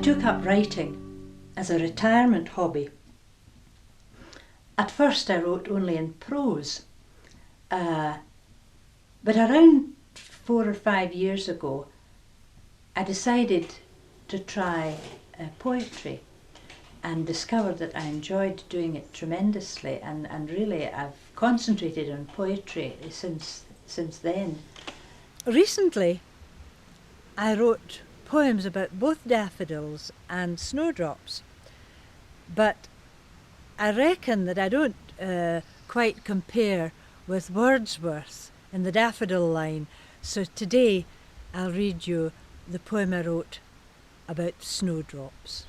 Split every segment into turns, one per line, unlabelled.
took up writing as a retirement hobby. At first I wrote only in prose, but around 4 or 5 years ago I decided to try poetry and discovered that I enjoyed doing it tremendously, and really I've concentrated on poetry since then. Recently I wrote poems about both daffodils and snowdrops, but I reckon that I don't quite compare with Wordsworth in the daffodil line, so today I'll read you the poem I wrote about snowdrops.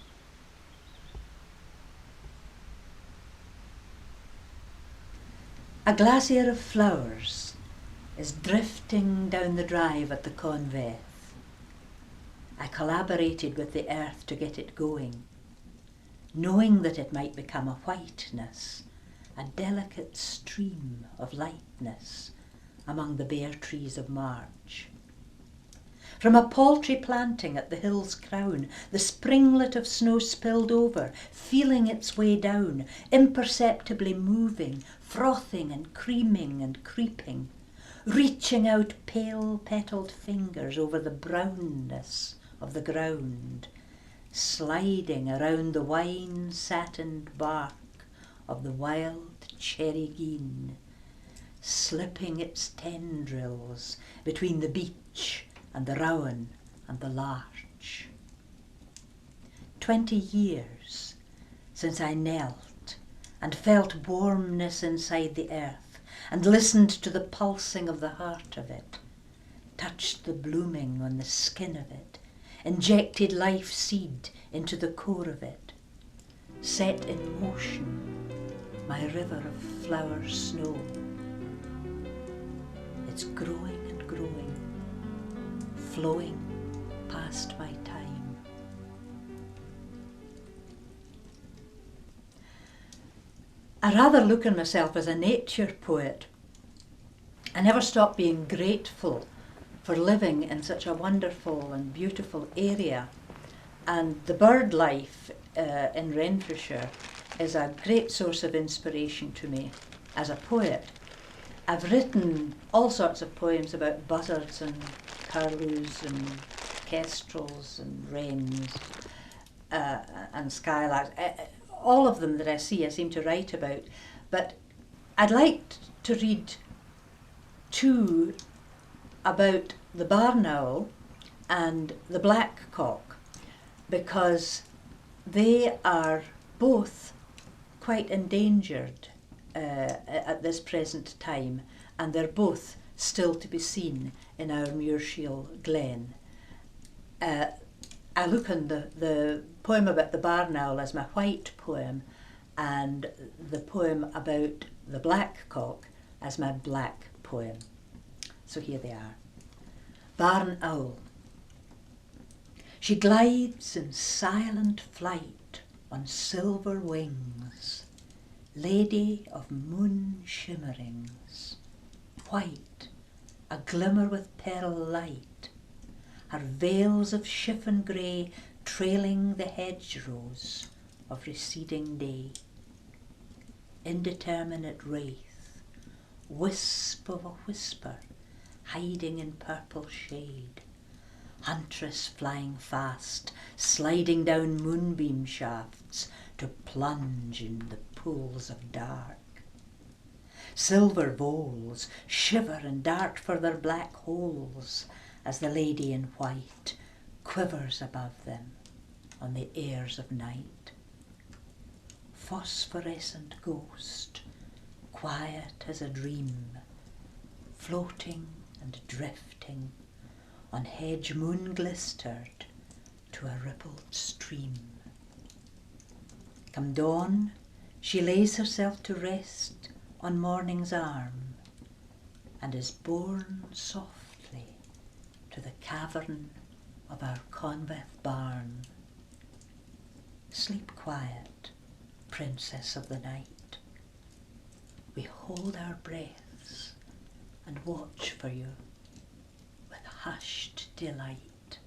A glacier of flowers is drifting down the drive at the Conveth. I collaborated with the earth to get it going, knowing that it might become a whiteness, a delicate stream of lightness among the bare trees of March. From a paltry planting at the hill's crown, the springlet of snow spilled over, feeling its way down, imperceptibly moving, frothing and creaming and creeping, reaching out pale petalled fingers over the brownness of the ground, sliding around the wine-satined bark of the wild cherry gean, slipping its tendrils between the beech and the rowan and the larch. 20 years since I knelt and felt warmness inside the earth and listened to the pulsing of the heart of it, touched the blooming on the skin of it, injected life seed into the core of it, set in motion my river of flower snow. It's growing and growing, flowing past my time. I rather look on myself as a nature poet. I never stop being grateful for living in such a wonderful and beautiful area, and the bird life in Renfrewshire is a great source of inspiration to me as a poet. I've written all sorts of poems about buzzards and curlews and kestrels and wrens and skylarks. All of them that I see I seem to write about, but I'd like to read 2 about the barn owl and the blackcock, because they are both quite endangered at this present time, and they're both still to be seen in our Muirshiel Glen. I look on the poem about the barn owl as my white poem, and the poem about the blackcock as my black poem. So here they are. Barn owl. She glides in silent flight on silver wings, lady of moon shimmerings, white, a glimmer with pearl light, her veils of chiffon grey trailing the hedgerows of receding day. Indeterminate wraith, wisp of a whisper, hiding in purple shade, huntress flying fast, sliding down moonbeam shafts to plunge in the pools of dark. Silver voles shiver and dart for their black holes as the lady in white quivers above them on the airs of night. Phosphorescent ghost, quiet as a dream, floating and drifting on hedge moon glistered to a rippled stream. Come dawn, she lays herself to rest on morning's arm, and is borne softly to the cavern of our Conveth barn. Sleep quiet, princess of the night. We hold our breaths and watch for you with hushed delight.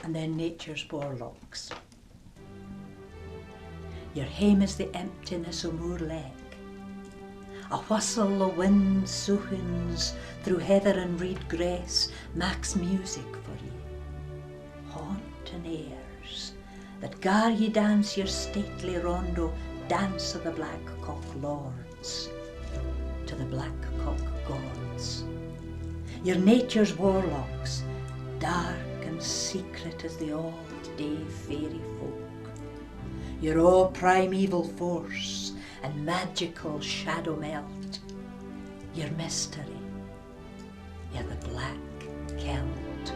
and then nature's warlocks. Your hame is the emptiness o' moor lake. A whistle o' wind soughins through heather and reed grass makes music for ye. Haunting airs that gar ye dance your stately rondo, dance of the black cock lords to the black cock gods. Your nature's warlocks, dark and secret as the old day fairy folk. Your all primeval force and magical shadow melt. Your mystery, you're the black Celt.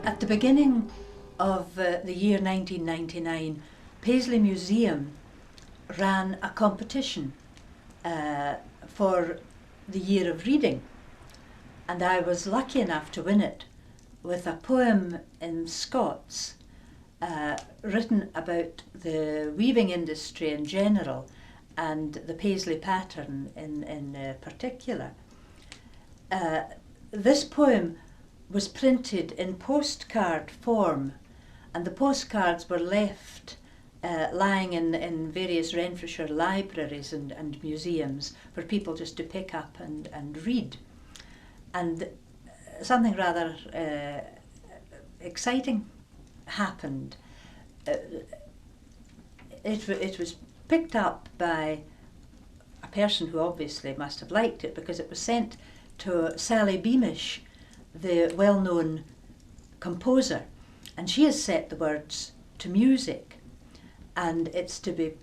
At the beginning of the year 1999, Paisley Museum ran a competition for the year of reading, and I was lucky enough to win it with a poem in Scots written about the weaving industry in general and the Paisley pattern in particular. This poem was printed in postcard form, and the postcards were left lying in various Renfrewshire libraries and museums for people just to pick up and read. And something rather exciting happened. It was picked up by a person who obviously must have liked it, because it was sent to Sally Beamish, the well-known composer, and she has set the words to music, and it's to be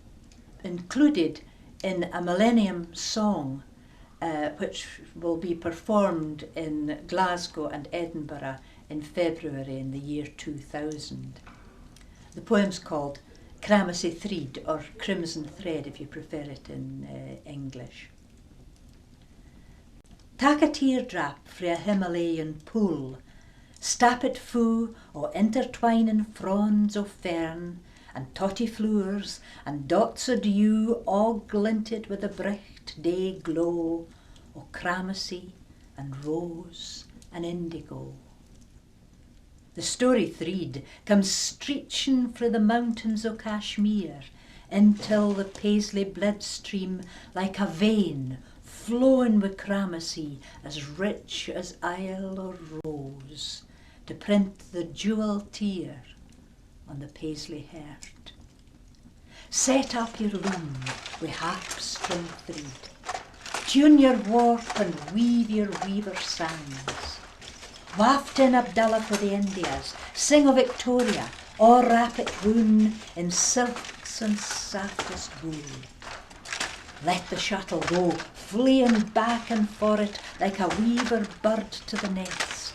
included in a Millennium Song which will be performed in Glasgow and Edinburgh in February in the year 2000. The poem's called Cramasie Threid, or Crimson Thread if you prefer it in English. Tak a teardrop frae a Himalayan pool, stap it fu o intertwining fronds o fern, and totty floors, and dots o dew, all glinted with the bright day glow o Cramasie and rose and indigo. The story Threid comes streeching frae the mountains o Kashmir, until the Paisley bloodstream like a vein flowing with Cramasie as rich as isle or rose, to print the jewel tear on the Paisley heart. Set up your loom with harp-string thread, tune your warp and weave your weaver sands. Waft in Abdallah for the Indias, sing o Victoria, or wrap it woon in silks and softest wool. Let the shuttle go, fleeing back and for it like a weaver bird to the nest,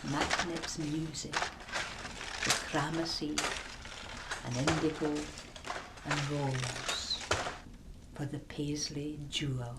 making its music with Cramasie and indigo and rose for the Paisley jewel.